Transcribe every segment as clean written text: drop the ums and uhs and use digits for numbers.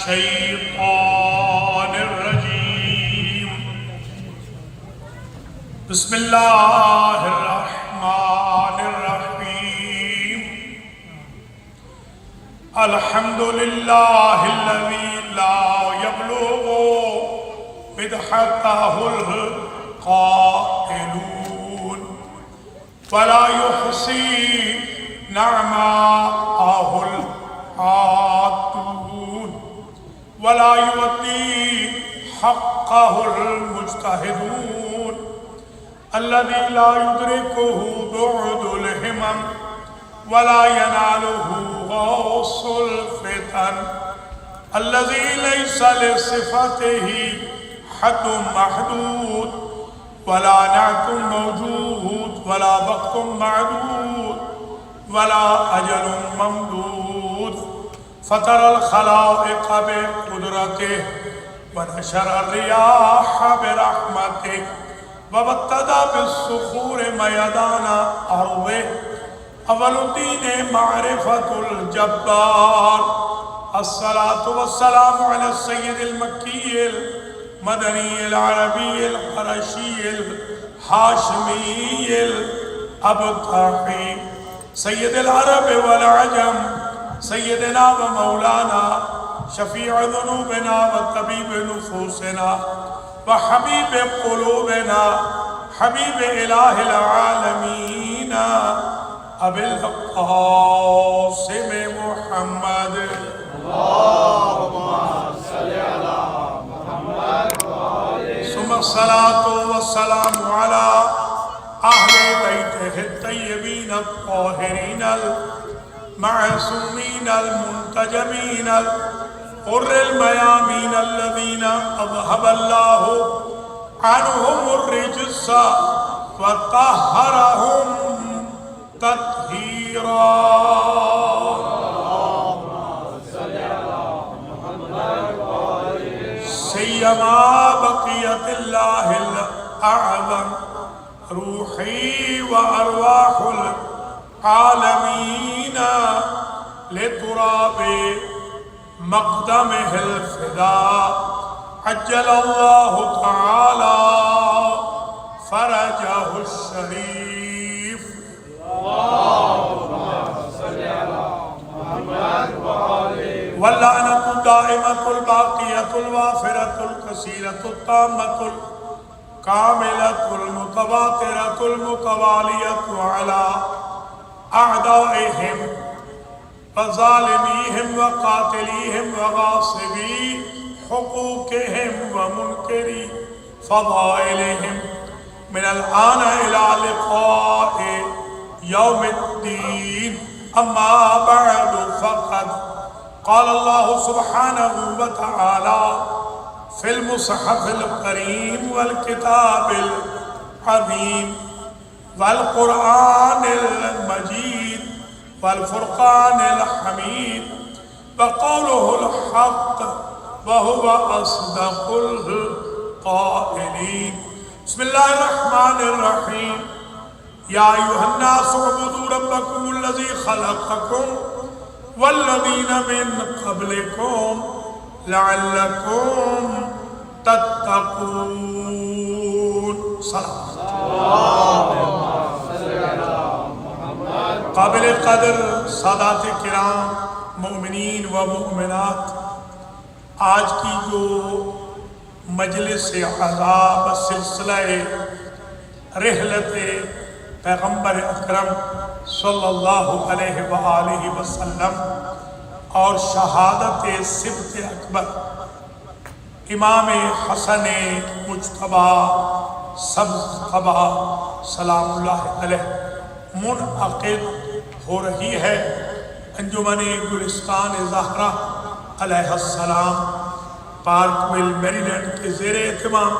الشيطان الرجيم بسم الله الرحمن الرحيم الحمد لله الذي لا يبلغ مدحته القائلون ولا يحصي نعماءه العادون ولا يؤدي حقه المجتهدون الذي لا يدركه بعد الهمم ولا يناله غوص الفتن الذي ليس لصفته حد محدود ولا نعت موجود ولا وقت معدود ولا أجل ممدود فطر الخلائق بقدرته ونشر الرياح برحمته وابتدى بالصخور ميدان أرضه أول الدين معرفة الجبار الصلاة والسلام على السيد المكي المدني العربي القرشي الهاشمي الأبطحي سيد العرب والعجم سيدنا ومولانا شفيع ذنوبنا وطبيب نفوسنا وحبيب قلوبنا حبيب إله العالمين أبي القاسم محمد اللهم صل على محمد ثم الصلاة والسلام على أهل بيته الطيبين الطاهرين المعصومين المنتجبين الغر الميامين الذين أذهب الله عنهم الرجس وطهرهم تطهيرا سيما بقية الله الأعظم روحي وأرواح العالمين لتراب مقدمه الفداء عجل الله تعالى فرجه الشريف اللهم صل على محمد وآله واللعنة الدائمة الباقية الوافرة الكثيرة التامة الكاملة المتواترة المتوالية على أعدائهم وظالميهم وقاتليهم وغاصبي حقوقهم ومنكري فضائلهم من الآن إلى لقاء يوم الدين أما بعد فقد قال الله سبحانه وتعالى في المصحف الكريم والكتاب العظيم والقرآن المجيد والفرقان الحميد وقوله الحق وهو أصدق القائلين بسم الله الرحمن الرحيم يا أيها الناس اعبدوا ربكم الذي خلقكم والذين من قبلكم لعلكم تتقون صلاة قابل قدر سادات کرام مومنین و مومنات، آج کی جو مجلس عذاب سلسلہ رحلت پیغمبر اکرم صلی اللہ علیہ وآلہ وسلم اور شہادت سبت اکبر امام حسن مجتبی سبز قبا سلام اللہ علیہ منعقد ہو رہی ہے۔ انجمن گلستان زہرہ علیہ السلام پارک ویل میریلینڈ کے زیر اہتمام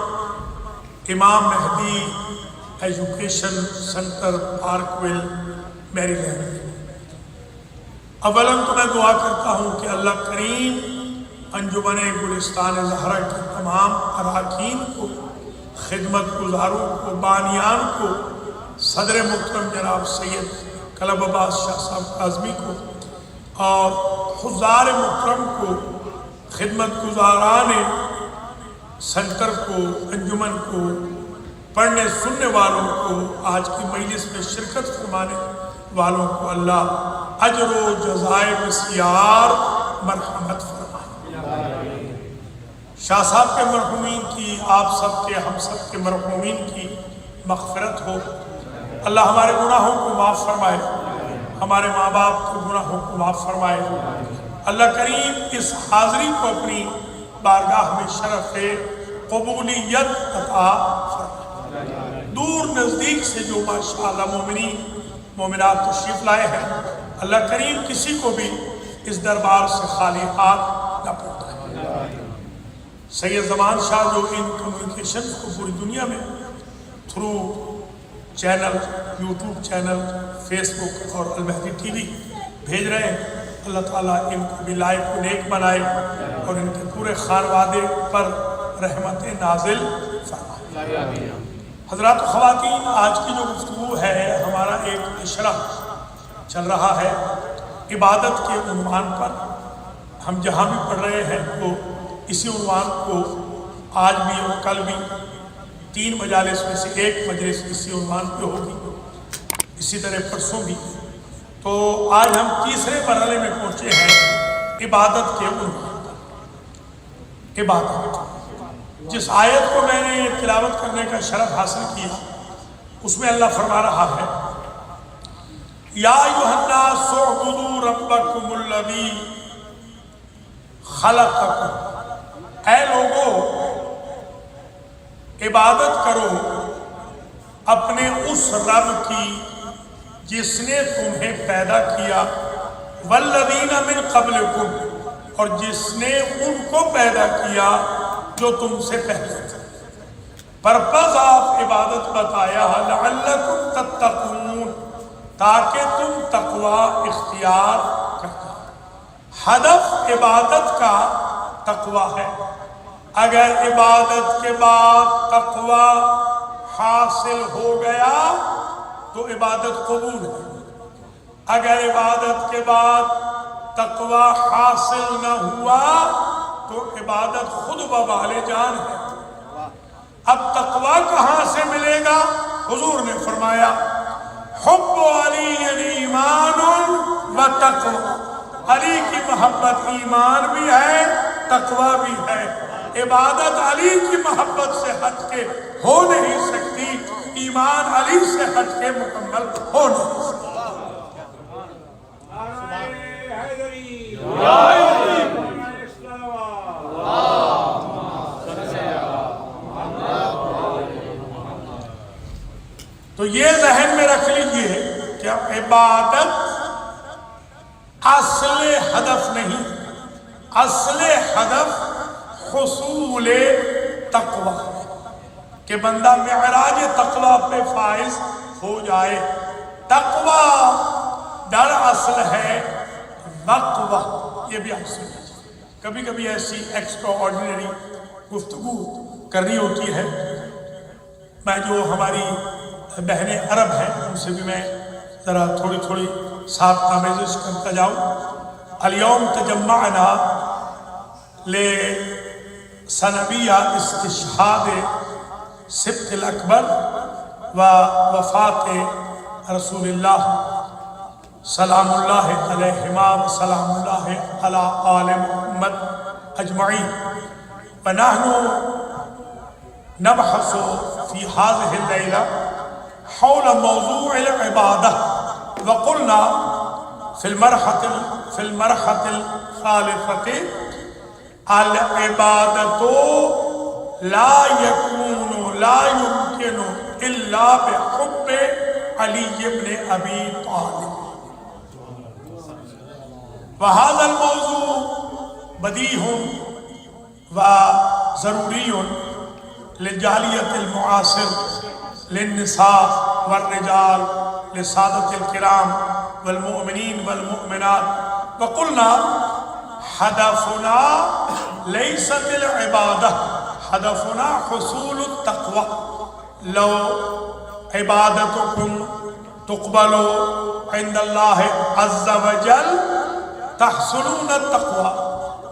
Imam Mahdi education centre Parkville Maryland. اولاً تو میں دعا کرتا ہوں کہ اللہ کریم انجمن گلستان زہرہ کے تمام اراکین کو، خدمت گزاروں کو، بانیان کو، صدر محترم جناب سید کلب عباس شاہ صاحب کاظمی کو اور حضار محترم کو خدمت گزاران سنٹر کو، انجمن کو، پڑھنے سننے والوں کو، آج کی مجلس میں شرکت فرمانے والوں کو اللہ اجر و جزائے بسیار مرحمت فرمائے۔ شاہ صاحب کے مرحومین کی، آپ سب کے، ہم سب کے مرحومین کی مغفرت ہو۔ اللہ ہمارے گناہوں کو معاف فرمائے، ہمارے ماں باپ کے گناہوں کو معاف فرمائے۔ اللہ کریم اس حاضری کو اپنی بارگاہ میں شرف قبولیت عطا فرمائے۔ دور نزدیک سے جو ماشاءاللہ مومنین مومنات تشریف لائے ہیں، اللہ کریم کسی کو بھی اس دربار سے خالی ہاتھ نہ پلٹائے۔ سید زمان شاہ جو ان کمیونیکیشن کو پوری دنیا میں through channel, YouTube channel, Facebook اور المہدی ٹی وی بھیج رہے ہیں، اللہ تعالیٰ ان کو بھی لائق و نیک بنائے اور ان کے پورے خانوادے پر رحمت نازل فرمائے۔ حضرات و خواتین، آج کی جو گفتگو ہے، ہمارا ایک اشرہ چل رہا ہے عبادت کے عنوان پر۔ ہم جہاں بھی پڑھ رہے ہیں تو اسی عنوان کو آج بھی اور کل بھی 3 مجالس میں سے ایک مجلس اسی عنوان پہ ہوگی، اسی طرح پرسوں بھی۔ تو آج ہم تیسرے مرحلے میں پہنچے ہیں عبادت کے عنوان پر۔ عبادت، جس آیت کو میں نے تلاوت کرنے کا شرف حاصل کیا، اس میں اللہ فرما رہا ہے یا ایھا الناس اعبدوا ربکم الذی خلقکم، اے لوگو عبادت کرو اپنے اس رب کی جس نے تمہیں پیدا کیا، والذین من قبلکم، اور جس نے ان کو پیدا کیا جو تم سے پہلے تھے۔ پرپز آف عبادت بتایا لعلکم تتقون، تاکہ تم تقوی اختیار کرنا۔ ہدف عبادت کا تقوی ہے۔ اگر عبادت کے بعد تقوی حاصل ہو گیا تو عبادت قبول ہے، اگر عبادت کے بعد تقوی حاصل نہ ہوا تو عبادت خود وبال جان ہے۔ اب تقوی کہاں سے ملے گا؟ حضور نے فرمایا حب علی ایمان و تقوی، علی کی محبت ایمان بھی ہے، تقوی بھی ہے۔ عبادت علی کی محبت سے ہٹ کے ہو نہیں سکتی، ایمان علی سے ہٹ کے مکمل ہو نہیں سکتی۔ تو یہ ذہن میں رکھ لیجئے کہ عبادت اصل ہدف نہیں، اصل ہدف حصول تقوی ہے کہ بندہ معراج تقوی پہ فائز ہو جائے۔ تقوی در اصل ہے وقوہ، یہ بھی آپ سے کبھی کبھی ایسی ایکسٹرا آرڈینری گفتگو کرنی ہوتی ہے۔ میں جو ہماری بہنیں عرب ہیں ان سے بھی میں ذرا تھوڑی تھوڑی ساتھ آمیزش کرتا جاؤں۔ الیوم تجمعنا لسنویہ استشہاد سبط الاکبر و وفات رسول اللہ سلام اللہ علیہما و سلام اللہ علی آل محمد اجمعین، ونحن نبحث فی هذه الليلة حول موضوع العبادة، وقلنا في المرحلة الثالثة العبادة لا يمكن إلا بحب علي بن أبي طالب، وهذا الموضوع بديهٌ وضروري للجالية المعاصر، للنساء والرجال، للسادة الكرام والمؤمنين والمؤمنات۔ وقلنا هدفنا ليست العبادة، هدفنا حصول التقوى۔ لو عبادتكم تقبل عند الله عز وجل تحصلون التقوى،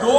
2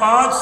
5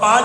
5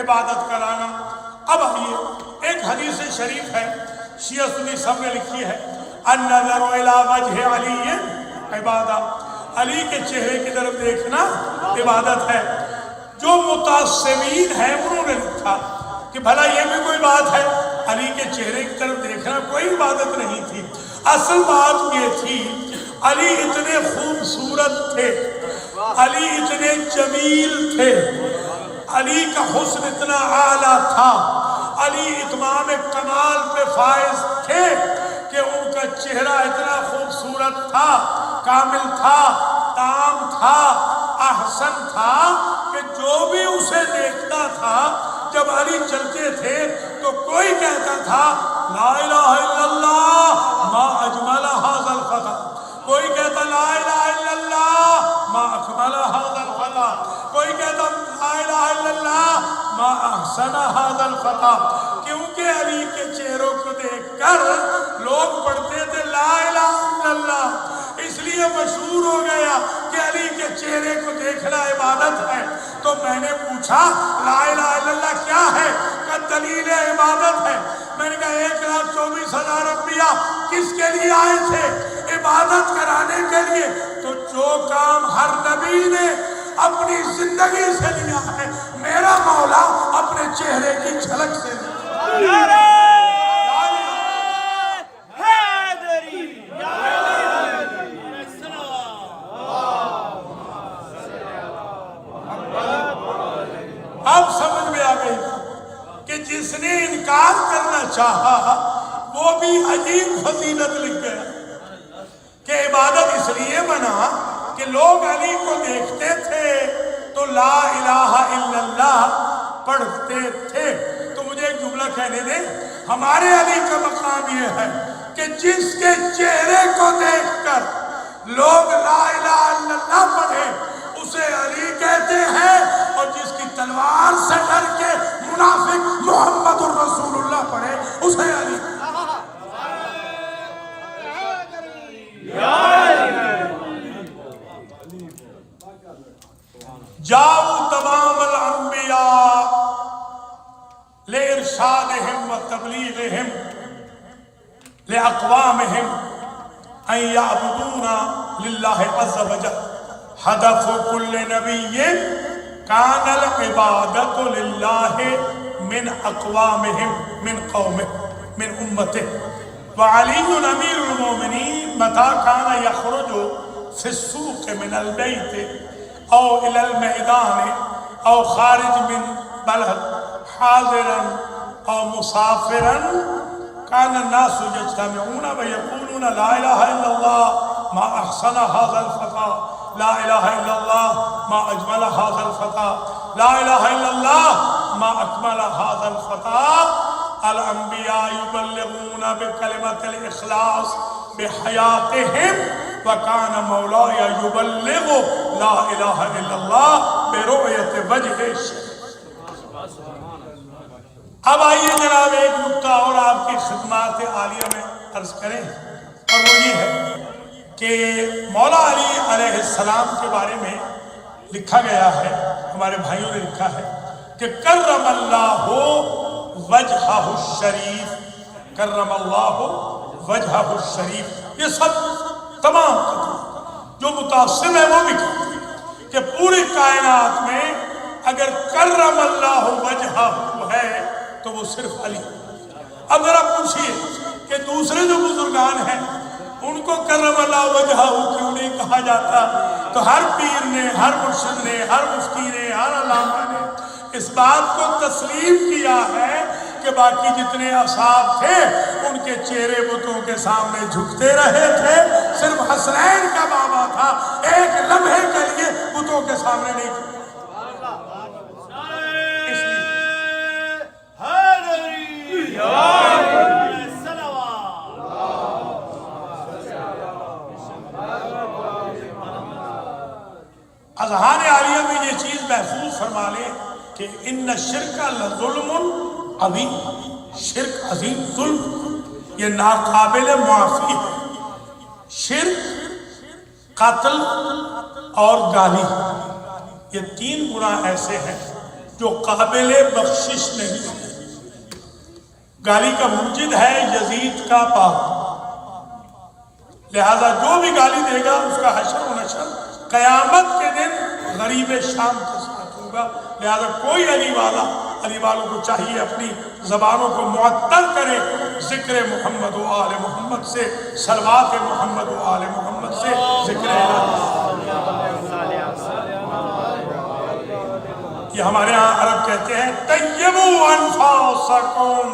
عبادت کرانا۔ اب آئیے، ایک حدیث شریف ہے، شیعہ سنی سب نے لکھی ہے، النظر الی وجہ علی عبادہ، علی کے چہرے کی طرف دیکھنا عبادت ہے۔ جو متعصبین ہیں انہوں نے لکھا کہ بھلا یہ بھی کوئی بات ہے، علی کے چہرے کی طرف دیکھنا کوئی عبادت نہیں تھی۔ اصل بات یہ تھی، علی اتنے خوبصورت تھے، علی اتنے جمیل تھے، علی کا حسن اتنا اعلیٰ تھا، علی اتمام کمال پہ فائز تھے کہ ان کا چہرہ اتنا خوبصورت تھا، کامل تھا، تام تھا، احسن تھا کہ جو بھی اسے دیکھتا تھا، جب علی چلتے تھے تو کوئی کہتا تھا لا الہ الا اللہ ما اجمل ھذا الفتى، کوئی کہتا لا الہ الا اللہ ما اکمل ھذا الفتى، کوئی کہتا لا الہ الا اللہ ما احسن ھذا الفتى، کیونکہ علی کے چہروں کو دیکھ کر لوگ پڑھتے تھے لا الہ الا اللہ، اس لیے مشہور ہو گیا کہ علی کے چہرے کو دیکھنا عبادت ہے۔ تو میں نے پوچھا لا الہ الا اللہ کیا ہے؟ کہ دلیل عبادت ہے۔ میں نے کہا 1,24,000 انبیاء کس کے لیے آئے تھے؟ عبادت کرانے کے لیے۔ تو جو کام ہر نبی نے اپنی زندگی سے لیا ہے، میرا مولا اپنے چہرے کی جھلک سے لیا۔ اب سمجھ میں آ گئی کہ جس نے انکار کرنا چاہا وہ بھی عجیب فضیلت لکھ گیا کہ عبادت اس لیے بنا کہ لوگ علی کو دیکھتے تھے تو لا الہ الا اللہ پڑھتے تھے۔ تو مجھے ایک جملہ کہنے دیں، ہمارے علی کا مقام یہ ہے کہ جس کے چہرے کو دیکھ کر لوگ لا الہ الا اللہ پڑھے اسے علی کہتے ہیں، اور جس کی تلوار سے ڈر کے منافق محمد الرسول اللہ پڑھے اسے علی۔ جاؤ تمام الانبیاء لارشادہم و تبلیغہم لاقوامہم ان یعبدون للہ عز وجل، ہدف کل نبی کان العبادت للہ من اقوامہم من قومہ من امتہ، وعلی امیر المومنین متى کان یخرج فی السوق من البیت او الى المیدان او خارج من بلد حاضرا او مسافرا کان الناس یجتمعون ویقولون لا الہ الا اللہ ما احسن ھذا الفتى، لا الہ الا اللہ ما اجمل ھذا الفتى، لا الہ الا اللہ ما اکمل ھذا الفتى۔ الانبیاء یبلغون بکلمۃ الاخلاص بحیاتہم وکان مولاي یبلغ لا الہ الا اللہ برؤیت وجہ الشریف۔ اب آئیے جناب ایک نکتہ اور آپ کی خدمات عالیہ میں عرض کریں، اور وہ یہ ہے کہ مولا علی علیہ السلام کے بارے میں لکھا گیا ہے، ہمارے بھائیوں نے لکھا ہے کہ کرم اللہ وجہہ الشریف، کرم اللہ وجہہ الشریف۔ یہ سب تمام جو متعصب ہے وہ بھی کہتے ہیں کہ پوری کائنات میں اگر کرم اللہ وجہہ ہے تو وہ صرف علی۔ اب ذرا پوچھئے کہ دوسرے جو بزرگان ہیں ان کو کرم اللہ وجہہ کیوں نہیں کہا جاتا؟ تو ہر پیر نے، ہر مرشد نے، ہر مفتی نے، ہر علامہ نے اس بات کو تسلیم کیا ہے کہ باقی جتنے اصحاب تھے ان کے چہرے بتوں کے سامنے جھکتے رہے تھے، صرف حسنین کا بابا تھا ایک لمحے کے لیے بتوں کے سامنے نہیں جھکا۔ اذہان عالیہ میں یہ چیز محفوظ فرما لیں کہ ان الشرک لظلم عظیم، شرک عظیم ظلم، یہ ناقابل معافی ہے۔ شرک، قتل اور گالی، یہ تین گناہ ایسے ہیں جو قابل بخشش نہیں ہے۔ گالی کا موجد ہے یزید کا باپ، لہذا جو بھی گالی دے گا اس کا حشر و نشر قیامت کے دن غریب شام کے ساتھ ہوگا۔ لہذا کوئی علی والوں کو چاہیے اپنی زبانوں کو معطر کرے ذکر محمد و آل محمد سے، صلوات محمد و آل محمد سے، ذکر الہی۔ یہ ہمارے ہاں عرب کہتے ہیں طیبوا انفاسکم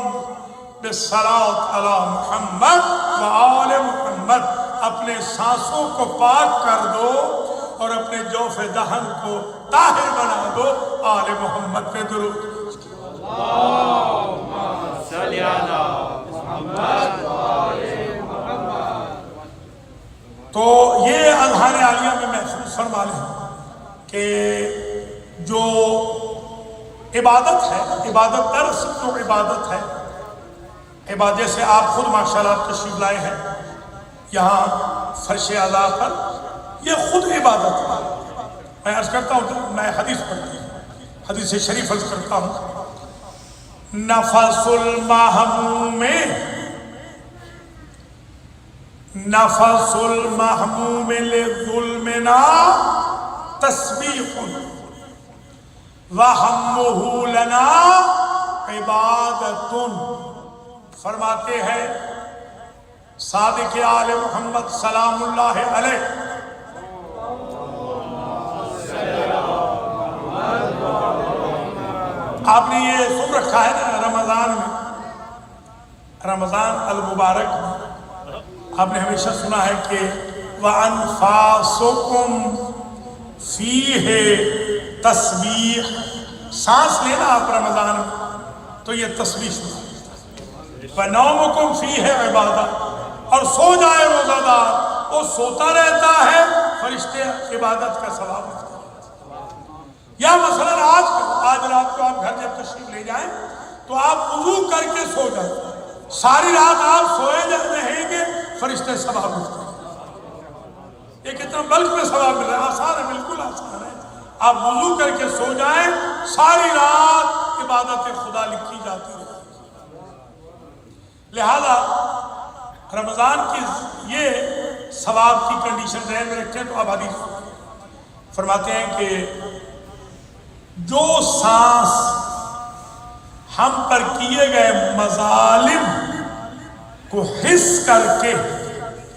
بالصلاۃ علی محمد و آل محمد، اپنے سانسوں کو پاک کر دو اور اپنے جوف دہن کو طاہر بنا دو، آل محمد پہ درود۔ اللہم صلی علی محمد و آل محمد۔ تو یہ اذہان عالیہ میں محفوظ فرما لیں کہ جو عبادت ہے، عبادت دراصل جو عبادت ہے، عبادت جیسے آپ خود ماشاءاللہ تشریف لائے ہیں یہاں فرش اعلیٰ پر، یہ خود عبادت ہے۔ میں عرض کرتا ہوں، میں حدیث پڑھتا ہوں، حدیث شریف عرض کرتا ہوں، نفس المحموم لظلمنا تسبیح وہمہ لنا عبادت۔ فرماتے ہیں صادق آل محمد سلام اللہ علیہ، آپ نے یہ سن رکھا ہے نا رمضان میں، رمضان المبارک میں آپ نے ہمیشہ سنا ہے کہ وَأَنفَاسُكُمْ فِيهِ تسبیح، سانس لینا آپ رمضان میں تو یہ تسبیح سنا، وَنَوْمُكُمْ فِيهِ عبادت، اور سو جائے روزہ دار وہ سوتا رہتا ہے، فرشتے عبادت کا ثواب ملتا ہے۔ یا مثلا آج رات کو آپ گھر جب تشریف لے جائیں تو آپ وضو کر کے سو جائیں، ساری رات آپ سوئے رہیں گے، فرشتے ثواب ملتے ہیں۔ یہ کتنا بلک میں ثواب مل رہا ہے، آسان ہے، بالکل آسان ہے۔ آپ وضو کر کے سو جائیں، ساری رات عبادت خدا لکھی جاتی ہے۔ لہذا رمضان کی یہ ثواب کی کنڈیشن ذہن میں رکھیں تو اب حدیث فرماتے ہیں کہ جو سانس ہم پر کیے گئے مظالم کو حس کر کے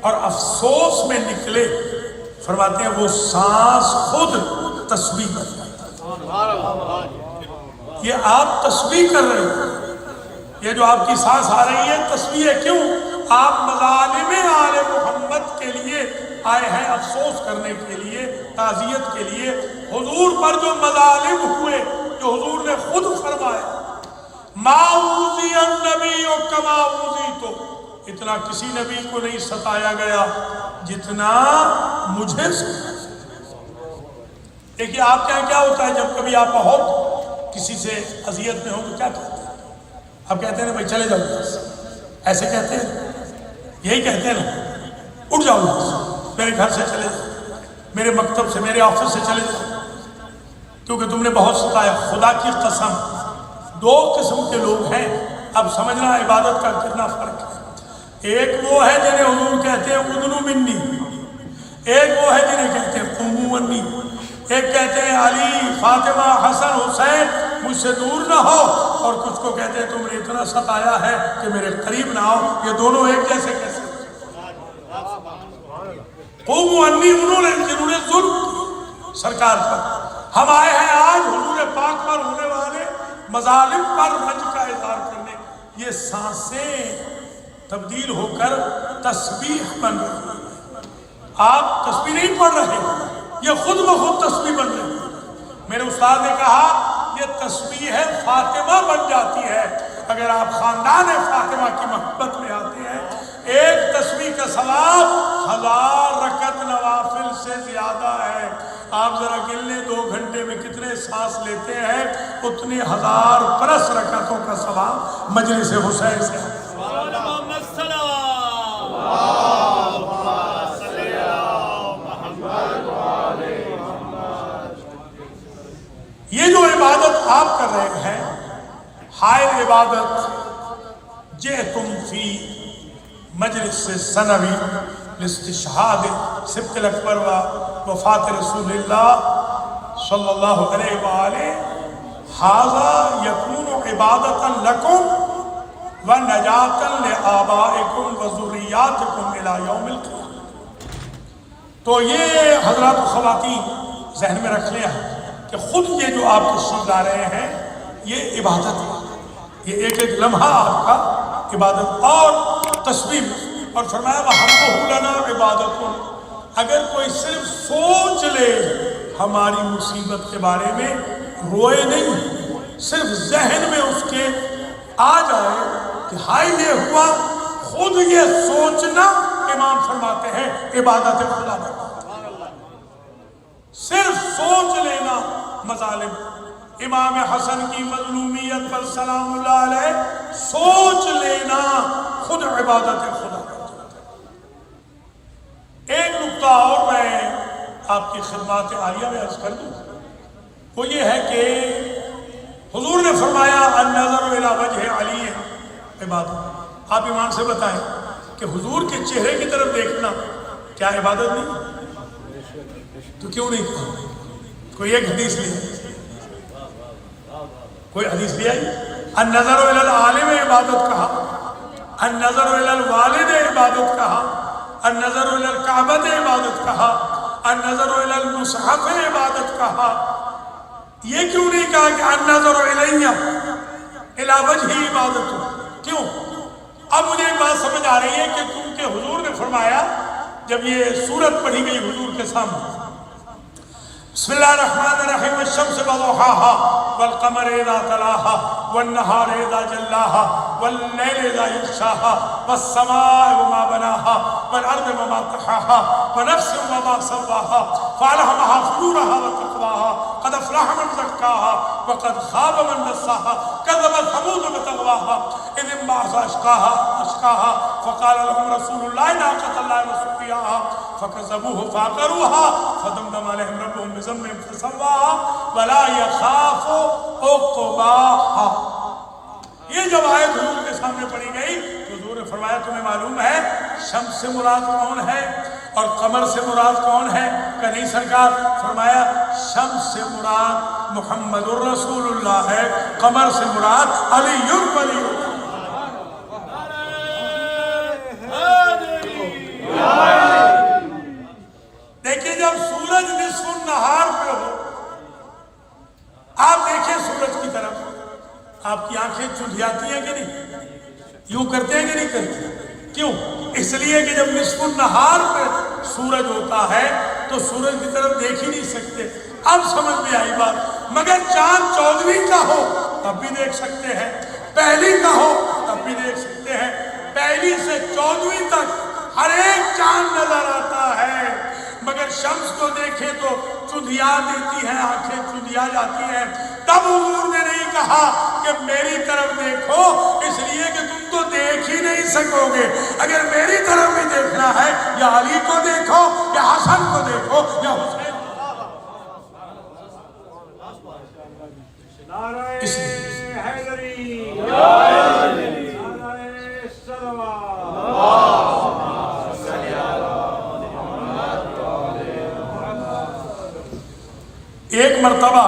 اور افسوس میں نکلے، فرماتے ہیں وہ سانس خود تسبیح کر جاتا ہے۔ یہ آپ تسبیح کر رہے ہیں، یہ جو آپ کی سانس آ رہی ہے تسبیح ہے۔ کیوں؟ آپ مظالم آل محمد کے لیے آئے ہیں، افسوس کرنے کے لیے، تعزیت کے لیے۔ حضور پر جو مظالم ہوئے، جو حضور نے خود فرمایا ما اوذی النبی کما اوذیت، اتنا کسی نبی کو نہیں ستایا گیا جتنا مجھے ستایا۔ دیکھیے آپ کے یہاں کیا ہوتا ہے، جب کبھی آپ بہت کسی سے اذیت میں ہو تو کیا کہتے ہیں؟ آپ کہتے ہیں نا بھائی چلے جاؤ، ایسے کہتے ہیں، یہی کہتے ہیں نا، اٹھ جاؤ میرے گھر سے چلے جاؤ، میرے مکتب سے، میرے آفس سے چلے جاؤ، کیونکہ تم نے بہت ستایا۔ خدا کی قسم دو قسم کے لوگ ہیں، اب سمجھنا عبادت کا کتنا فرق ہے۔ ایک وہ ہے جنہیں حضور کہتے ہیں ادنو منی، ایک وہ ہے جنہیں کہتے ہیں قومو انی۔ ایک کہتے ہیں علی، فاطمہ، حسن، حسین مجھ سے دور نہ ہو، اور کچھ کو کہتے ہیں تم نے اتنا ستایا ہے کہ میرے قریب نہ آؤ۔ یہ دونوں ایک جیسے کیسے؟ قومو انی انہوں نے جنہوں نے ظلم سرکار پر۔ ہم آئے ہیں آج حضور پاک پر ہونے والے مظالم پر رنج کا اظہار کرنے۔ یہ سانسیں تبدیل ہو کر تسبیح بن رہی ہیں۔ آپ تسبیح نہیں پڑھ رہے، یہ خود بخود تسبیح بن رہی ہے۔ میرے استاد نے کہا یہ تسبیح ہے فاطمہ بن جاتی ہے اگر آپ خاندان فاطمہ کی محبت میں آتے ہیں۔ ایک تسبیح کا ثواب 1000 رکعت نوافل سے زیادہ ہے۔ آپ ذرا گن لیں 2 گھنٹے میں کتنے سانس لیتے ہیں، اتنے 1000 پلس رکعتوں کا ثواب مجلس حسین سے۔ یہ جو عبادت خطاب کر رہے ہیں حائل عبادت جئتم فی مجلس سنوی لاستشہاد سبط الاکبر و وفات رسول اللہ صلی اللہ علیہ وآلہ ھذا یکون عبادتا لکم و نجاتا لآبائکم و ذریاتکم الی یوم القیامہ۔ تو یہ حضرات و خواتین ذہن میں رکھ لیں کہ خود یہ جو آپ تشریف لا رہے ہیں یہ عبادت ہے، یہ ایک ایک لمحہ آپ کا عبادت اور تسبیح۔ اور فرمایا وَحَمْدُهُ لَنَا عِبَادَةٌ، اگر کوئی صرف سوچ لے ہماری مصیبت کے بارے میں، روئے نہیں، صرف ذہن میں اس کے آ جائے کہ ہائی یہ ہوا، خود یہ سوچنا امام فرماتے ہیں عبادت خدا ہے۔ صرف سوچ لینا مظالم، امام حسن کی مظلومیت پر سلام اللہ علیہ سوچ لینا خود عبادت خدا ہے۔ ایک نقطہ اور میں آپ کی خدمات عالیہ میں عرض کر دوں، وہ یہ ہے کہ حضور نے فرمایا النظر الی وجہ علی عبادت۔ آپ ایمان سے بتائیں کہ حضور کے چہرے کی طرف دیکھنا کیا عبادت نہیں؟ تو کیوں نہیں کہا؟ کوئی ایک حدیث لیا، کوئی حدیث لیا النظر الی العالم عبادت کہا، النظر الی الوالد عبادت کہا، النظر الی الکعبۃ عبادت کہا، النظر الی المصحف عبادت کہا۔ یہ کیوں نہیں کہا کہ النظر الی الی وجہ عبادت؟ کیوں؟ اب مجھے ایک بات سمجھ آ رہی ہے کہ کیونکہ حضور نے فرمایا جب یہ سورت پڑھی گئی حضور کے سامنے، بسم اللہ الرحمن الرحیم والشمس وضحاها والقمر اذا تلاها والنهار اذا جلاها واللیل اذا یغشاها والسماء وما بناها والارض وما طحاها ونفس وما سواها فالهمها فجورها وتقواها قد افلح من زكاها وقد خاب من دساها كذبت ثمود بطغواها اذ انبعث اشقاها فقال لهم رسول الله ناقة الله وسقياها فكذبوه فعقروها فدمدم عليهم ربهم بذنبهم فسواها ولا يخاف عقباها۔ یہ جب آیت حضور کے سامنے پڑھی گئی تو حضور نے فرمایا تمہیں معلوم ہے شمس سے مراد کون ہے اور قمر سے مراد کون ہے؟ کہ نہیں سرکار؟ فرمایا شمس سے مراد محمد الرسول اللہ ہے، قمر سے مراد علی ولی اللہ۔ دیکھیں جب سورج نصف النہار پہ ہو، آپ دیکھیں سورج کی طرف، آپ کی آنکھیں چندھیاتی ہیں کہ نہیں؟ یوں کرتے ہیں کہ نہیں کرتے؟ کیوں؟ اس لیے کہ جب نصف النہار پہ سورج ہوتا ہے تو سورج کی طرف دیکھ ہی نہیں سکتے۔ اب سمجھ میں آئی بات، مگر چاند 14ویں کا ہو تب بھی دیکھ سکتے ہیں، پہلی کا ہو تب بھی دیکھ سکتے ہیں، پہلی سے 14ویں تک ہر ایک چاند نظر آتا ہے، مگر شمس کو دیکھیں تو چندھیا دیتی ہیں، آنکھیں چندھیا جاتی ہیں۔ تب حضور نے نہیں کہا کہ میری طرف دیکھو، اس لیے کہ تم تو دیکھ ہی نہیں سکو گے۔ اگر میری طرف بھی دیکھنا ہے یا علی کو دیکھو یا حسن کو دیکھو یا حسین۔ اس لیے حیدری ایک مرتبہ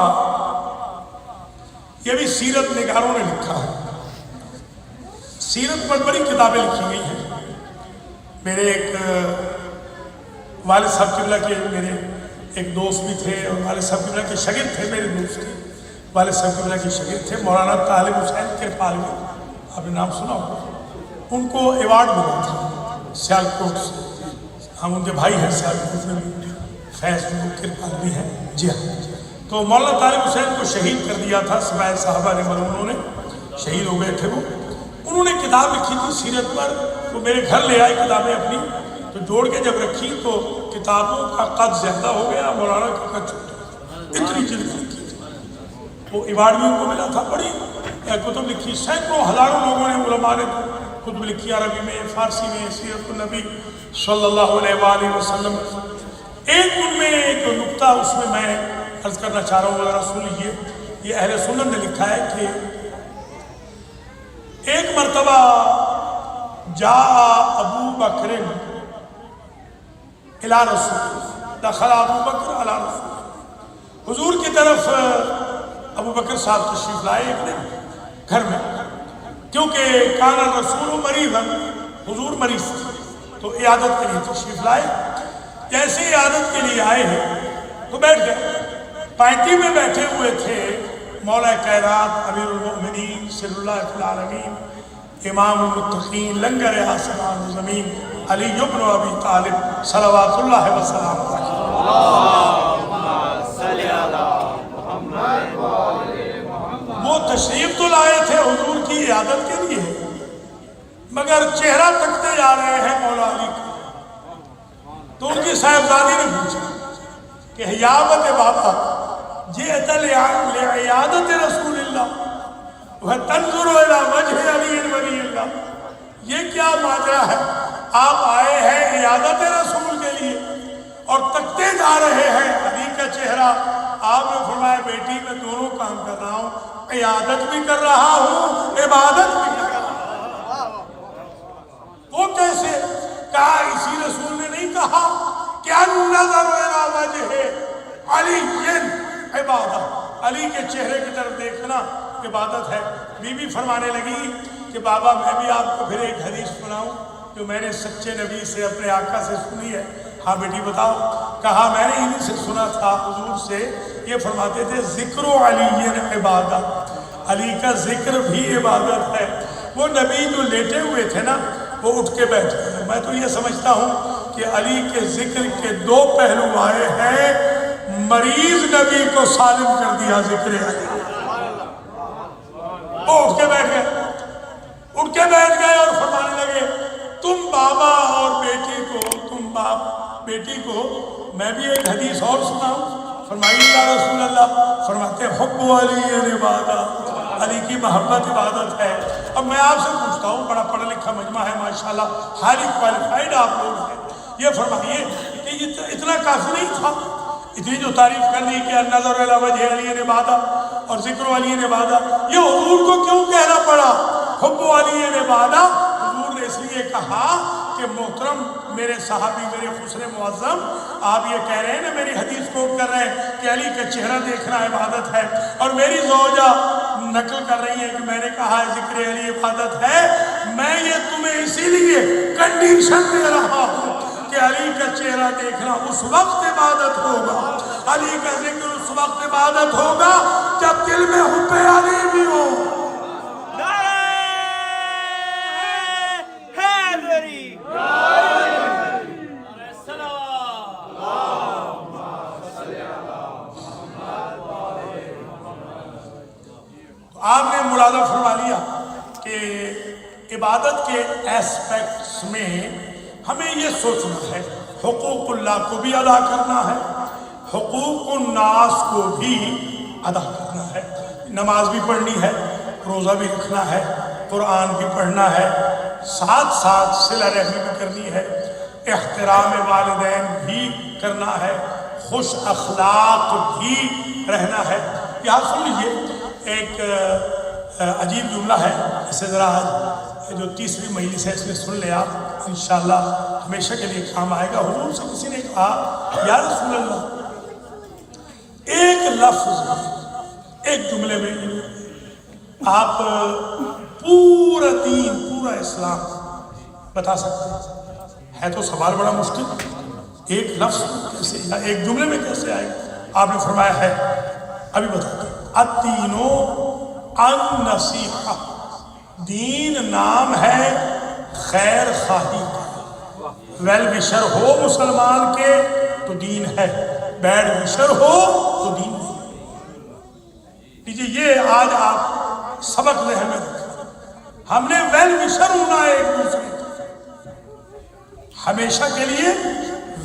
یہ بھی سیرت نگاروں نے لکھا ہے، سیرت پر بڑی کتابیں لکھی گئی ہیں۔ میرے ایک والد صاحب قبلہ کے میرے ایک دوست بھی تھے اور والد صاحب قبلہ کے شاگرد تھے، میرے دوست کے والد صاحب قبلہ کے شاگرد تھے، مولانا طالب حسین کرپالوی، آپ نے نام سنا ہوگا۔ ان کو ایوارڈ ملا تھا سیالکوٹ سے، ہم ان کے بھائی ہیں سیالکوٹ میں بھی، فیض کرپالوی ہیں، جی ہاں۔ تو مولانا طالب حسین کو شہید کر دیا تھا سپاہی صاحبہ نے، ملعونوں نے شہید ہو گئے تھے وہ۔ انہوں نے کتاب لکھی تھی سیرت پر، وہ میرے گھر لے آئے کتابیں اپنی، تو جوڑ کے جب رکھی تو کتابوں کا قد زیادہ ہو گیا، مولانا کا قد چھوٹا، اتنی جلد لکھی تھی۔ وہ ایوارڈ بھی ان کو ملا تھا، بڑی کتب لکھی، سینکڑوں ہزاروں لوگوں نے علماء نے کتب لکھی، عربی میں، فارسی میں، سیرت النبی صلی اللہ علیہ وآلہ وسلم۔ ایک ان میں ایک نقطہ اس میں میں عرض کرنا چاہ رہا ہوں، ذرا سن لیجیے۔ یہ اہل سنن نے لکھا ہے کہ ایک مرتبہ جا ابو بکر الی رسول، دخل ابو بکر علی رسول، حضور کی طرف ابو بکر صاحب تشریف لائے ایک دن گھر میں، کیونکہ کان رسول مریضا، حضور مریض تھے تو عیادت کے لیے تشریف لائے۔ جیسے عیادت کے لیے آئے ہیں تو بیٹھ گئے، پائٹی میں بیٹھے ہوئے تھے مولا کائنات امیر المؤمنین سر اللہ فی العالمین امام المتقین لنگر آسمان و زمین علی بن ابی طالب صلوات اللہ وسلام علیہ۔ وہ تشریف تو لائے تھے حضور کی عیادت کے لیے، مگر چہرہ تکتے جا رہے ہیں مولا علی کا۔ تو ان کی صاحبزادی نے پوچھا کہ حیابت بابا جئت لعیادت رسول اللہ وتنظر الی وجہ علی ولی اللہ، یہ کیا ماجرا ہے؟ آپ آئے ہیں عیادت رسول کے لیے اور تکتے جا رہے ہیں علی کا چہرہ۔ آپ نے فرمایا بیٹی میں دونوں کام کر رہا ہوں، عیادت بھی کر رہا ہوں، عبادت بھی کر رہا ہوں۔ وہ کیسے؟ کہا اسی رسول نے نہیں کہا کہ النظر الی وجہ علی عبادت، علی کے چہرے کی طرف دیکھنا عبادت ہے۔ بی بی فرمانے لگی کہ بابا میں بھی آپ کو پھر ایک حدیث سناؤں جو میں نے سچے نبی سے اپنے آقا سے سنی ہے۔ ہاں بیٹی بتاؤ۔ کہا میں نے انہی سے سنا تھا حضور سے، یہ فرماتے تھے ذکر علی عبادت، علی کا ذکر بھی عبادت ہے۔ وہ نبی جو لیٹے ہوئے تھے نا وہ اٹھ کے بیٹھ گئے۔ میں تو یہ سمجھتا ہوں کہ علی کے ذکر کے دو پہلو آئے ہیں، مریض نبی کو سالم کر دیا ذکر علی۔ وہ اٹھ کے بیٹھ گئے اور فرمانے لگے تم بابا اور بیٹی کو، تم باپ بیٹی کو میں بھی ایک حدیث اور سناؤں؟ فرمائی یا رسول اللہ، فرماتے حب علی عبادت، علی کی محبت عبادت ہے۔ اب میں آپ سے پوچھتا ہوں، بڑا پڑھا لکھا مجمع ہے ماشاءاللہ، ہائی کوالیفائڈ آپ لوگ ہیں، یہ فرمائیے کہ اتنا کافی نہیں تھا؟ اتنی جو تعریف کرنی کہ النظر الی وجہ علی عبادت اور ذکر علی عبادت، یہ حضور کو کیوں کہنا پڑا حب علی عبادت؟ حضور نے اس لیے کہا کہ محترم میرے صحابی، میرے خسر معظم، آپ یہ کہہ رہے ہیں نا، میری حدیث کو کر رہے ہیں کہ علی کا چہرہ دیکھنا عبادت ہے، اور میری زوجہ نقل کر رہی ہے کہ میں نے کہا ذکر علی عبادت ہے۔ میں یہ تمہیں اسی لیے کنڈیشن دے رہا ہوں کہ علی کا چہرہ دیکھنا اس وقت عبادت ہوگا، علی کا ذکر اس وقت عبادت ہوگا جب دل میں حب علی بھی ہو۔ آپ نے ملازم فرما لیا کہ عبادت کے ایسپیکٹس میں ہمیں یہ سوچنا ہے حقوق اللہ کو بھی ادا کرنا ہے، حقوق الناس کو بھی ادا کرنا ہے۔ نماز بھی پڑھنی ہے، روزہ بھی رکھنا ہے، قرآن بھی پڑھنا ہے، ساتھ ساتھ صلہ رحمی بھی کرنی ہے، احترام والدین بھی کرنا ہے، خوش اخلاق بھی رہنا ہے۔ یہاں سن لیجئے ایک عجیب جملہ ہے، اسے ذرا آج جو تیسری مجلس ہے اس میں سن لے آپ، انشاءاللہ ہمیشہ کے لیے کام آئے گا۔ حضور سے کسی نے کہا یا رسول اللہ، ایک لفظ ایک جملے میں آپ پورا دین، پورا اسلام بتا سکتے ہیں؟ ہے تو سوال بڑا مشکل، ایک لفظ کیسے یا ایک جملے میں کیسے آئے؟ آپ نے فرمایا ہے، ابھی بتاتے ہیں، الدین النصیحہ، دین نام ہے خیر خواہی کا۔ ویل وشر ہو مسلمان کے تو دین ہے، بیڈ وشر ہو تو دین نہیں۔ لیجیے یہ آج آپ سبق ذہن میں رکھیں، ہم نے ویل وشر ہونا ہے ایک دوسرے کا، ہمیشہ کے لیے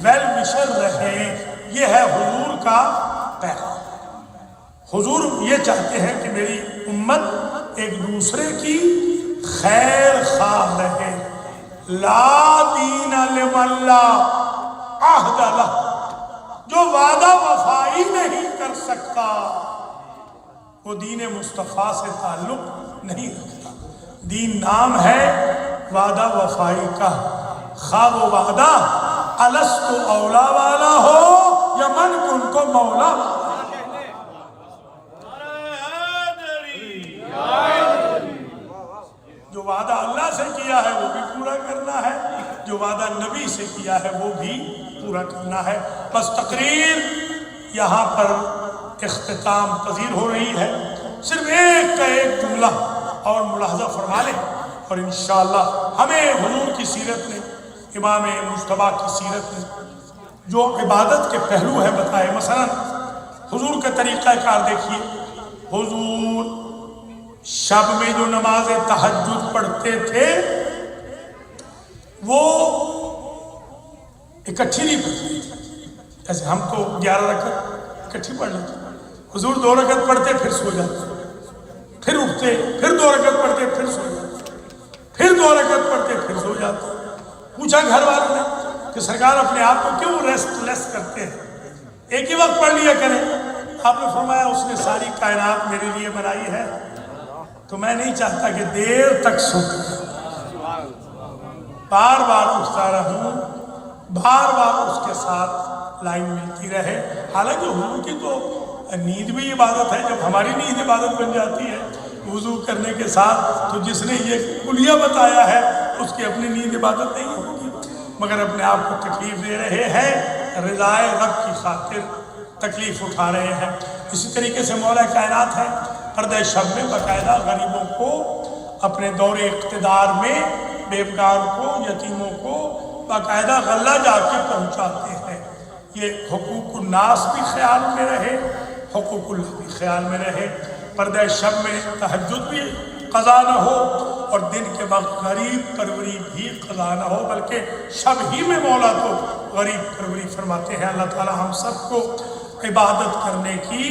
ویل وشر رہیں، یہ ہے حضور کا پیغام۔ حضور یہ چاہتے ہیں کہ میری امت ایک دوسرے کی خیر خواہ رہے۔ لا دین لمن لا عہد لہ، جو وعدہ وفائی نہیں کر سکتا وہ دین مصطفیٰ سے تعلق نہیں رکھتا۔ دین نام ہے وعدہ وفائی کا، خواہ وہ وعدہ الستو اولا والا ہو یا من کن کو مولا۔ جو وعدہ اللہ سے کیا ہے وہ بھی پورا کرنا ہے، جو وعدہ نبی سے کیا ہے وہ بھی پورا کرنا ہے۔ بس تقریر یہاں پر اختتام پذیر ہو رہی ہے، صرف ایک کا ایک جملہ اور ملاحظہ فرما لیں، اور انشاءاللہ ہمیں حضور کی سیرت نے، امام مجتبیٰ کی سیرت نے جو عبادت کے پہلو ہیں بتائے۔ مثلا حضور کا طریقہ کار دیکھیے، حضور شب میں جو نماز تہجد پڑھتے تھے وہ اکٹھی نہیں پڑھتے تھے، جیسے ہم تو 11 رکعت اکٹھی پڑھ لیتے، حضور 2 رکعت پڑھتے پھر سو جاتے، پھر اٹھتے، پھر 2 رکعت پڑھتے پھر سو جاتے، پھر 2 رکعت پڑھتے پھر سو جاتے۔ پوچھا گھر والوں نے کہ سرکار اپنے آپ کو کیوں ریسٹ لیس کرتے ہیں، ایک ہی وقت پڑھ لیا کریں۔ آپ نے فرمایا اس نے ساری کائنات میرے لیے بنائی ہے تو میں نہیں چاہتا کہ دیر تک سوتا، بار بار اٹھتا رہوں، بار بار اس کے ساتھ لائن ملتی رہے۔ حالانکہ حضور کی تو نیند بھی عبادت ہے، جب ہماری نیند عبادت بن جاتی ہے وضو کرنے کے ساتھ، تو جس نے یہ کلیہ بتایا ہے اس کی اپنی نیند عبادت نہیں ہوگی، مگر اپنے آپ کو تکلیف دے رہے ہیں، رضائے رب کی خاطر تکلیف اٹھا رہے ہیں۔ اسی طریقے سے مولا کائنات ہے، پردہ شب میں باقاعدہ غریبوں کو اپنے دور اقتدار میں، بیوگار کو، یتیموں کو باقاعدہ غلہ جا کے پہنچاتے ہیں۔ یہ حقوق الناس بھی خیال میں رہے، حقوق اللہ بھی خیال میں رہے۔ پردہ شب میں تہجد بھی قضا نہ ہو اور دن کے وقت غریب پروری بھی قضا نہ ہو، بلکہ شب ہی میں مولا تو غریب پروری فرماتے ہیں۔ اللہ تعالی ہم سب کو عبادت کرنے کی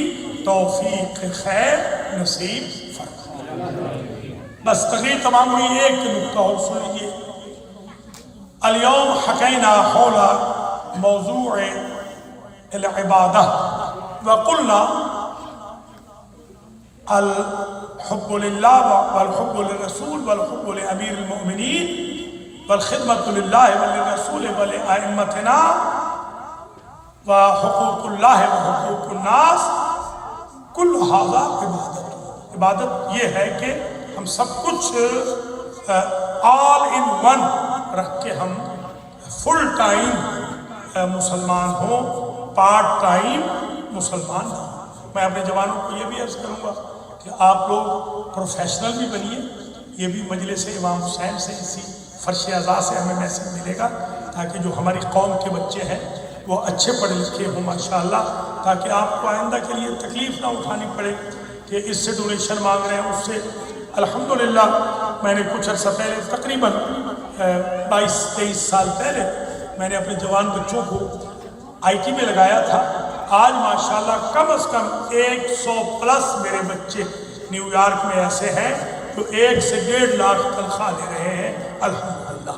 توفیق خیر نصیب فرمائے۔ بس تقریر تمام ہوئی، ایک نکتہ اور سن لیجیے۔ الیوم حکینا حول موضوع العبادہ وقلنا الحب للہ والحب للرسول والحب لامیر المؤمنین والخدمت للہ وللرسول ولائمتنا وحقوق اللہ وحقوق الناس کل ھذا عبادت۔ عبادت یہ ہے کہ ہم سب کچھ آل ان ون رکھ کے ہم فل ٹائم مسلمان ہوں، پارٹ ٹائم مسلمان ہوں۔ میں اپنے جوانوں کو یہ بھی عرض کروں گا کہ آپ لوگ پروفیشنل بھی بنیے، یہ بھی مجلس امام حسین سے، اسی فرش اعزاز سے ہمیں میسج ملے گا، تاکہ جو ہماری قوم کے بچے ہیں وہ اچھے پڑھے لکھے ہوں ماشاءاللہ، تاکہ آپ کو آئندہ کے لیے تکلیف نہ اٹھانی پڑے کہ اس سے ڈونیشن مانگ رہے ہیں، اس سے۔ الحمدللہ میں نے کچھ عرصہ پہلے، تقریباً 22-23 سال پہلے، میں نے اپنے جوان بچوں کو آئی ٹی میں لگایا تھا۔ آج ماشاءاللہ کم از کم 100+ میرے بچے نیو یارک میں ایسے ہیں جو 1 سے 1.5 لاکھ تنخواہ لے رہے ہیں الحمدللہ۔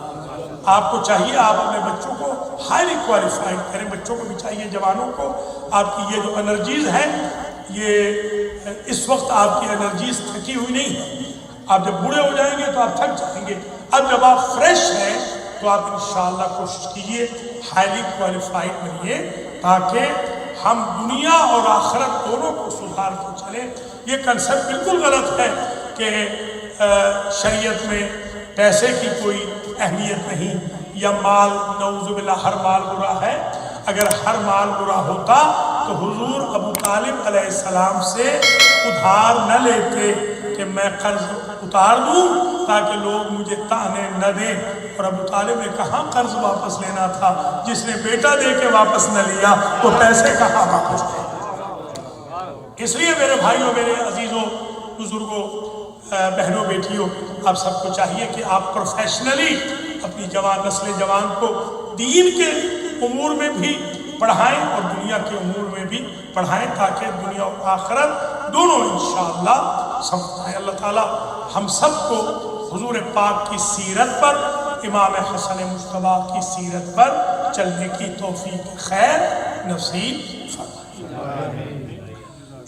آپ کو چاہیے آپ اپنے بچوں کو ہائیلی کوالیفائڈ کریں، بچوں کو بھی چاہیے، جوانوں کو۔ آپ کی یہ جو انرجیز ہیں، یہ اس وقت آپ کی انرجیز تھکی ہوئی نہیں ہے، آپ جب بوڑھے ہو جائیں گے تو آپ تھک جائیں گے۔ اب جب آپ فریش ہیں تو آپ انشاءاللہ کوشش کیجئے ہائیلی کوالیفائڈ بنیے، تاکہ ہم دنیا اور آخرت دونوں کو سدھار کے چلیں۔ یہ کنسپٹ بالکل غلط ہے کہ شریعت میں پیسے کی کوئی اہمیت نہیں، یا مال، نعوذ باللہ ہر مال برا ہے۔ اگر ہر مال برا ہوتا تو حضور ابو طالب علیہ السلام سے ادھار نہ لیتے کہ میں قرض اتار دوں تاکہ لوگ مجھے طعنے نہ دیں، اور ابو طالب نے کہاں قرض واپس لینا تھا؟ جس نے بیٹا دے کے واپس نہ لیا وہ پیسے کہاں واپس دے؟ اس لیے میرے بھائیوں، میرے عزیزوں، بزرگوں، بہنوں، بیٹیوں، آپ سب کو چاہیے کہ آپ پروفیشنلی اپنی جوان نسل جوان کو دین کے امور میں بھی پڑھائیں اور دنیا کے امور میں بھی پڑھائیں، تاکہ دنیا اور آخرت دونوں انشاءاللہ سمجھائیں۔ اللہ تعالی ہم سب کو حضور پاک کی سیرت پر، امام حسن مجتبیٰ کی سیرت پر چلنے کی توفیق خیر نصیب فرمائے۔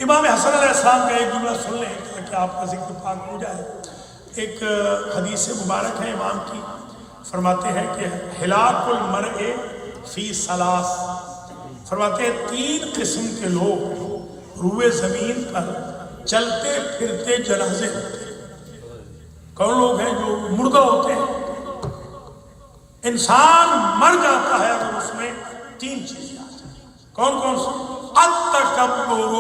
امام حسن علیہ السلام کا ایک جملہ سن لیں تاکہ آپ کا ذکر پاک ہو جائے. ایک حدیث مبارک ہے امام کی، فرماتے ہیں کہ ہلاک المرء فی ثلاث، فرماتے ہیں 3 قسم کے لوگ روئے زمین پر چلتے پھرتے جنازے ہوتے ہیں. کون لوگ ہیں؟ جو مردہ ہوتے ہیں. انسان مر جاتا ہے اور اس میں 3 چیزیں آ جائیں. کون کون سی؟ التکبر،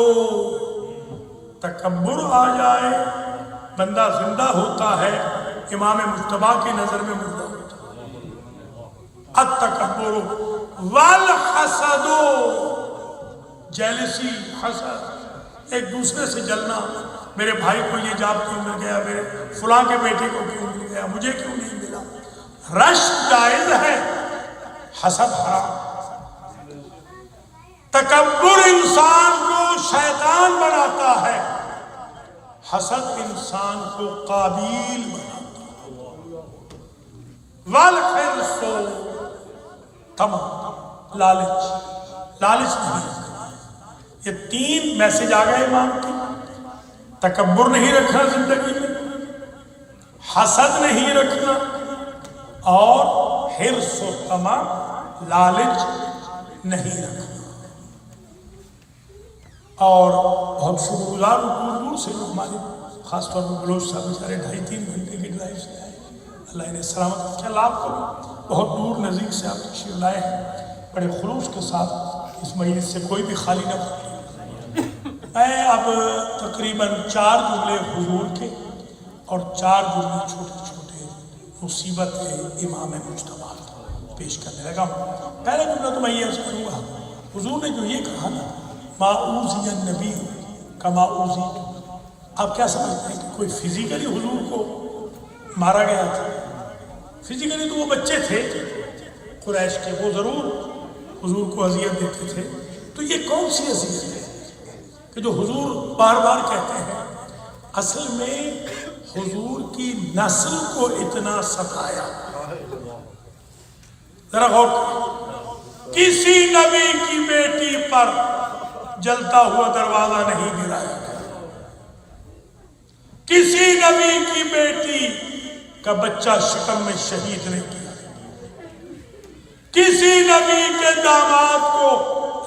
تکبر آ جائے، بندہ زندہ ہوتا ہے امام مجتبیٰ کی نظر میں مردہ ہوتا ہے. التکبر والحسد، جیلسی، حسد، ایک دوسرے سے جلنا. میرے بھائی کو یہ جاب کیوں مل گیا، میرے فلاں کے بیٹے کو کیوں مل گیا، مجھے کیوں نہیں ملا. رش جائز ہے، حسد حرام. تکبر انسان کو شیطان بناتا ہے، حسد انسان کو قابیل بناتا ہے. والحرص، طمع، لالچ نہیں. یہ 3 میسج آ گئے امام کی. تکبر نہیں رکھنا زندگی میں، حسد نہیں رکھنا، اور حرص و طمع، لالچ نہیں رکھنا. اور بہت شکر گزار دور دور سے لوگ ہمارے، خاص طور پر بلوچ صاحب بیچارے 2.5-3 گھنٹے کی ڈرائیو سے آئے. اللہ انہیں سلامت رکھے، اللہ آپ کو بہت دور نزدیک سے آپ تشریف لائے ہیں. بڑے خلوص کے ساتھ اس مجلس سے کوئی بھی خالی نہ پڑے. میں اب تقریباً 4 جملے حضور کے اور 4 جملے چھوٹے چھوٹے مصیبت امام مجتبیٰ پیش کرنے لگا ہوں. پہلا جملہ تو میں یہ عرض کروں گا، حضور نے جو یہ کہا نا، ما اوذی النبی کما اوذیت، آپ کیا سمجھتے ہیں کہ کوئی فزیکلی حضور کو مارا گیا تھا؟ فزیکلی تو وہ بچے تھے قریش کے، وہ ضرور حضور کو اذیت دیتے تھے. تو یہ کون سی اذیت ہے کہ جو حضور بار بار کہتے ہیں؟ اصل میں حضور کی نسل کو اتنا ستایا. ذرا غور کریں، کسی نبی کی بیٹی پر جلتا ہوا دروازہ نہیں گرایا گیا، کسی نبی کی بیٹی کا بچہ شکم میں شہید نہیں کیا، کسی نبی کے داماد کو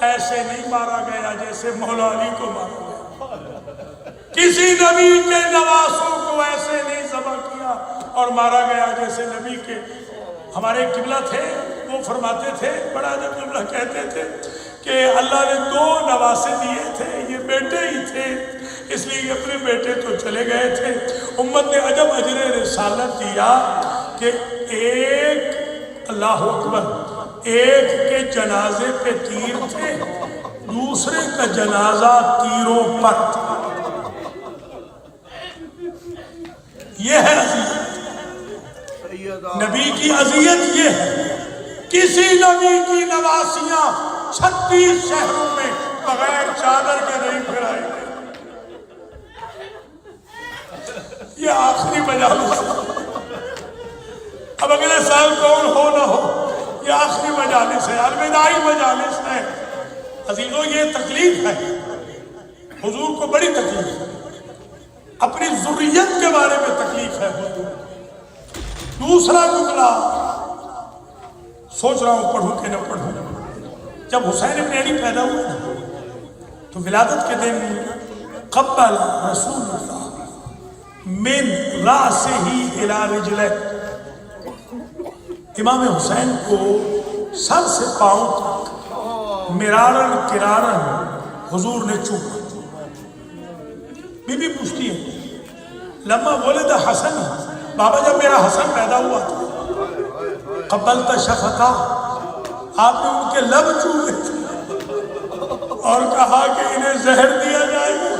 ایسے نہیں مارا گیا جیسے مولا علی کو مارا گیا، کسی نبی کے نواسوں کو ایسے نہیں ذبح کیا اور مارا گیا جیسے نبی کے. ہمارے قبلہ تھے، وہ فرماتے تھے، بڑا عجب جملہ کہتے تھے کہ اللہ نے 2 نواسے دیے تھے، یہ بیٹے ہی تھے، اس لیے یہ اپنے بیٹے تو چلے گئے تھے. امت نے عجب اجر رسالت دیا کہ ایک، اللہ اکبر، ایک کے جنازے پہ تیر تھے، دوسرے کا جنازہ تیروں پر. یہ ہے اذیت، نبی کی اذیت یہ ہے. کسی نبی کی نواسیاں 36 شہروں میں بغیر چادر کے نہیں پھرائی گئی. یہ آخری مجالس ہے، اب اگلے سال کون ہو نہ ہو، یہ آخری مجالس ہے، الوداعی مجالس ہے. عزیزوں، یہ تکلیف ہے، حضور کو بڑی تکلیف ہے، اپنی ذریت کے بارے میں تکلیف ہے حضور. دوسرا جملہ سوچ رہا ہوں پڑھوں کہ نہ پڑھوں. جب حسین ابن علی پیدا ہوا تو ولادت کے دن قبل رسول اللہ من رأسہ الی رجلہ، امام حسین کو سر سے پاؤں تک مرارن کرارن حضور نے چوما. بی بی پوچھتی ہے، لما ولد حسن، بابا جب میرا حسن پیدا ہوا تھا، قبلت شفتا، آپ نے ان کے لب چومے تھے اور کہا کہ انہیں زہر دیا جائے گا،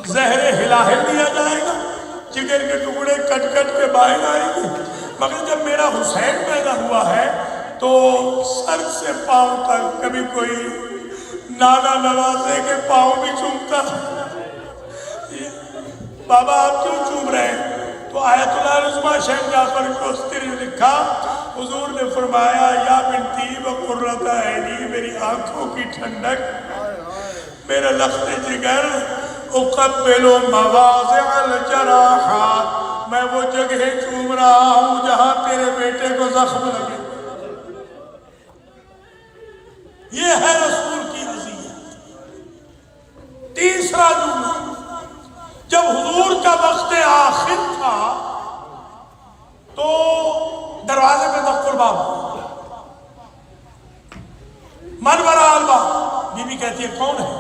زہر ہلاہل دیا جائے گا، جگر کے ٹکڑے کٹ کٹ کے باہر آئیں گے. مگر جب میرا حسین پیدا ہوا ہے تو سر سے پاؤں تک، کبھی کوئی نانا نوازے کے پاؤں بھی چومتا. بابا آپ کیوں چوم رہے ہیں؟ تو آیت اللہ رضمہ شیخ جعفر کوستری نے لکھا، حضور نے فرمایا، یا بنتی وقرۃ عینی، میری آنکھوں کی ٹھنڈک، میرے لخت جگر اقبل مواضع الجراحات، میں وہ جگہ چوم رہا ہوں جہاں تیرے بیٹے کو زخم لگے۔ یہ ہے رسول کی عزیت۔ تیسرا جملہ، جب حضور کا وقت آخر تھا تو دروازے پہ دق الباب، من ورا الباب، بی بی کہتی ہے کون ہے؟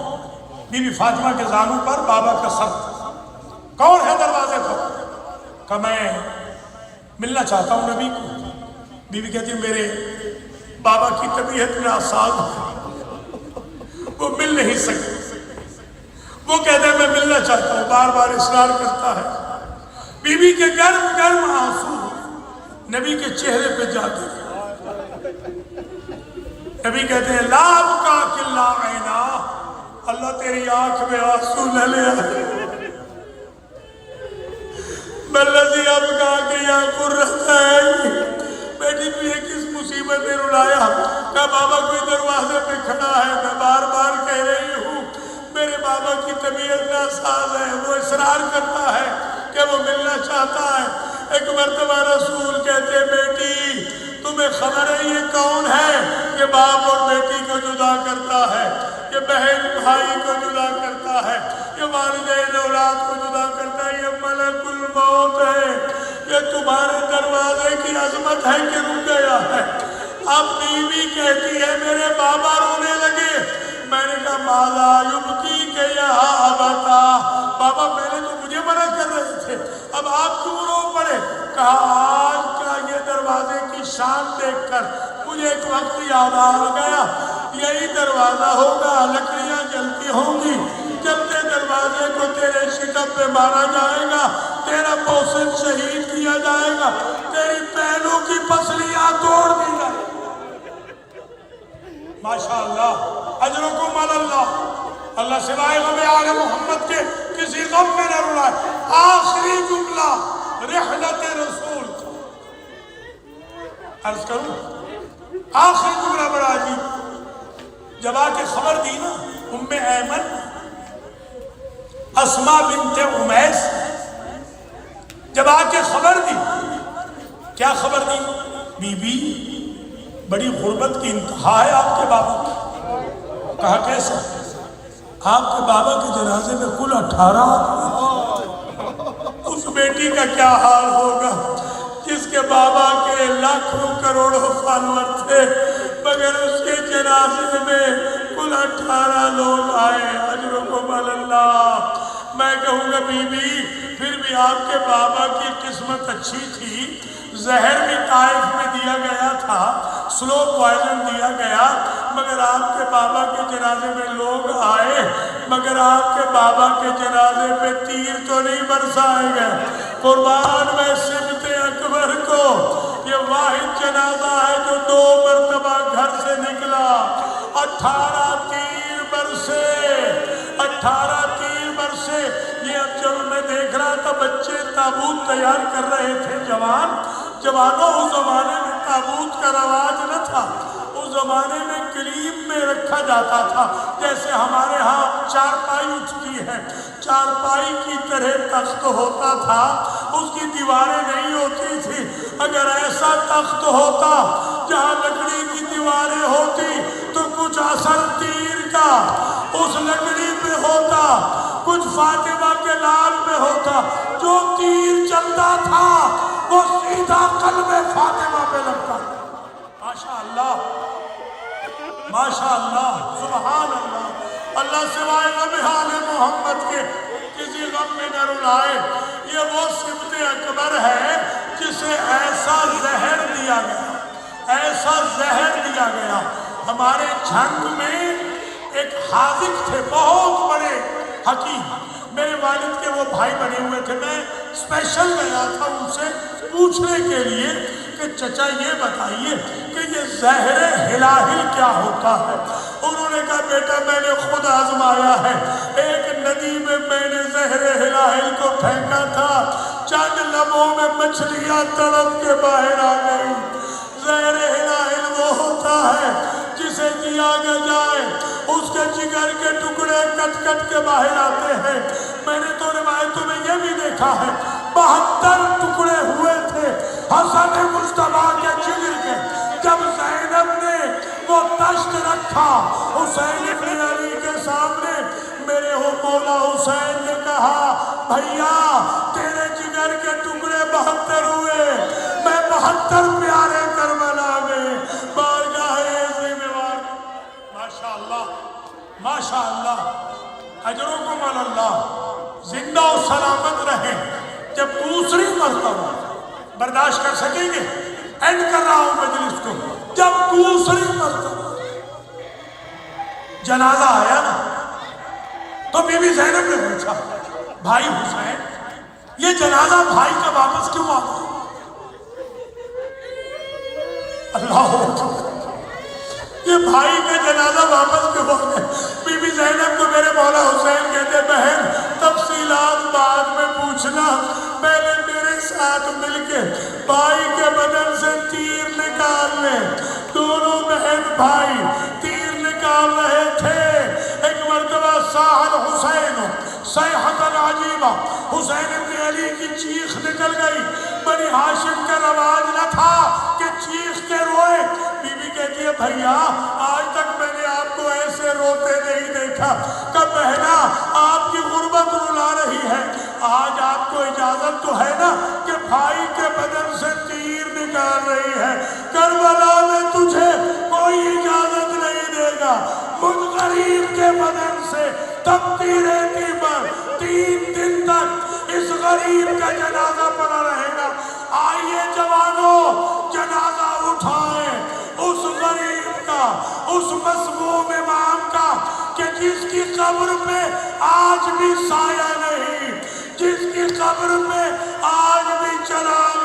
بی بی فاطمہ کے زانوں پر بابا کا سر، کون ہے دروازے پر؟ کہ میں ملنا چاہتا ہوں نبی کو۔ بی بی کہتی ہے میرے بابا کی طبیعت ناساز ہے، وہ مل نہیں سکتے۔ وہ کہتا ہے میں ملنا چاہتا ہوں، بار بار اصرار کرتا ہے۔ بی بی کے گرم گرم آنسو نبی کے چہرے پہ جاتے ہیں۔ نبی کہتے ہیں لا ابکاک الا عینا، اللہ تیری آنکھ میں آنسو نہ لے آئے۔ بلذی ابکاک یا قرۃ عین، بیٹی تجھے کس مصیبت نے رلایا؟ کہ بابا کوئی دروازے پہ کھڑا ہے، میں بار بار کہہ رہی ہوں میرے بابا کی طبیعت ناساز ہے، وہ اصرار کرتا ہے کہ وہ ملنا چاہتا ہے۔ ایک مرتبہ رسول کہتے بیٹی تمہیں خبر ہے یہ کون ہے؟ کہ باپ اور بیٹی کو جدا کرتا ہے، یہ بہن بھائی کو جدا کرتا ہے، یہ والدین اولاد کو جدا کرتا ہے، یہ ملک الموت ہے۔ یہ تمہارے دروازے کی عظمت ہے کہ رک گیا ہے۔ اب بیوی کہتی ہے میرے بابا رونے لگے۔ میں نے کہا ماذا یبکی کہ یہاں ابتا، بابا پہلے تو مجھے منع کر رہے تھے، اب آپ کیوں رو پڑے؟ کہا آج کا یہ دروازے کی شان دیکھ کر مجھے ایک وقت یاد آ گیا، یہی دروازہ ہوگا، لکڑیاں جلتی ہوں گی، جلتے دروازے کو تیرے شکم پہ مارا جائے گا، تیرا پوسن شہید کیا جائے گا، تیری پہلوں کی پسلیاں توڑ دی جائے۔ ماشاءاللہ، اجرکم علی اللہ، اللہ سوائے غم آل محمد کے کسی غم میں نہ رلائے۔ آخری جملہ رحلت رسول، عرض کروں آخری جملہ بڑا عجیب، جب آ کے خبر دی نا ام ایمن اسماء بنت امیس، جب آ کے خبر دی، کیا خبر دی؟ بی بی بڑی غربت کی انتہا ہے آپ کے بابا کی۔ کہا کیسے؟ آپ کے بابا کے جنازے میں کل 18 آدمی، اس بیٹی کا کیا حال ہوگا جس کے بابا کے لاکھوں کروڑوں فالور تھے، مگر اس کے جنازے میں کل 18 لوگ آئے۔ اجرکم علی اللہ۔ میں کہوں گا بی بی پھر بھی آپ کے بابا کی قسمت اچھی تھی، زہر بھی طائف میں دیا گیا تھا، سلو پوائزن دیا گیا، مگر آپ کے بابا کے جنازے میں لوگ آئے، مگر آپ کے بابا کے جنازے پہ تیر تو نہیں برسائے گئے۔ قربان میں سبت اکبر کو، یہ واحد جنازہ ہے جو 2 مرتبہ گھر سے نکلا، 18 تیر برسے، 18 تیر برسے۔ یہ اب جب میں دیکھ رہا تھا بچے تابوت تیار کر رہے تھے، جوانوں، اس زمانے میں تابوت کا رواج نہ تھا، اس زمانے میں کلیم میں رکھا جاتا تھا، جیسے ہمارے ہاں چارپائی اٹھتی ہے، چارپائی کی طرح تخت ہوتا تھا، اس کی دیواریں نہیں ہوتی تھی۔ اگر ایسا تخت ہوتا جہاں لکڑی کی دیواریں ہوتی تو کچھ اثر تیر کا اس لکڑی پہ ہوتا، کچھ فاطمہ کے لال پہ ہوتا، جو تیر چلتا تھا وہ سیدھا قلب فاطمہ پہ لگتا۔ ماشاءاللہ، ماشاءاللہ، سبحان اللہ۔ اللہ سوائے غم آل محمد کے کسی غم میں نہ رلائے۔ یہ وہ سبت اکبر ہے جسے ایسا زہر دیا گیا، ایسا زہر دیا گیا۔ ہمارے جھنگ میں ایک حاذق تھے، بہت بڑے حکیم، میرے والد کے وہ بھائی بنے ہوئے تھے، میں اسپیشل گیا تھا ان سے پوچھنے کے لیے کہ چچا یہ بتائیے کہ یہ زہر ہلاہل کیا ہوتا ہے؟ انہوں نے کہا بیٹا میں نے خود آزمایا ہے، ایک ندی میں میں نے زہر ہلاہل کو پھینکا تھا، چند لمحوں میں مچھلیاں تڑپ کے باہر آ گئی۔ زہر ہلاہل وہ ہوتا ہے جسے دیا جائے اس کے جگر کے ٹکڑے کٹ کٹ کے باہر آتے ہیں۔ میں نے تو روایتوں میں یہ بھی دیکھا ہے 72 ٹکڑے ہوئے تھے حسن مصطفیٰ کے جگر کے۔ جب زینب نے وہ تشت رکھا حسین ابن علی کے سامنے، میرے مولا حسین نے کہا بھیا تیرے جگر کے ٹکڑے 72 ہوئے، میں 72 پیارے کربلا گئے بارگاہ عظیم ماشاءاللہ ماشاءاللہ اجرکم علی اللہ، زندہ و سلامت رہیں۔ جب دوسری مرتبہ برداشت کر سکیں گے، اینڈ کر رہا ہوں مجلس کو، جب دوسری مرتبہ جنازہ آیا نا تو بی بی زینب نے پوچھا بھائی حسین یہ جنازہ بھائی کا واپس کیوں آ گیا؟ اللہ اکبر، یہ بھائی کا جنازہ واپس کیوں آ گیا؟ بی بی زینب کو میرے مولا حسین کہتے بہن تفصیلات بعد میں پوچھنا، پہلے میرے ساتھ مل کے بھائی کے بدن سے تیر نکال لیں۔ دونوں بہن بھائی تیر نکال رہے تھے، ایک مرتبہ ساحل حسین صیحۃ عجیبہ، حسین ابن علی کی چیخ نکل گئی۔ بنی ہاشم کا رواج نہ تھا کہ چیخ کے روئے۔ بی بی کہتی ہے بھیا آج تک میں نے آپ کو ایسے روتے نہیں دیکھا، کب بہنا آپ کی غربت رلا رہی ہے، آج آپ کو اجازت تو ہے نا کہ بھائی کے بدن سے تیر نکال رہی ہے، کربلا میں تجھے کوئی اجازت نہیں دے گا، مجھ غریب کے بدن سے تپتی رہتی پر 3 دن تک اس غریب کا جنازہ پڑا رہے گا۔ آئیے جوانوں جنازہ اٹھائیں اس غریب کا، اس مسموم امام کا کہ جس کی قبر پہ آج بھی سایہ نہیں، جس کی قبر پہ آج بھی چراغ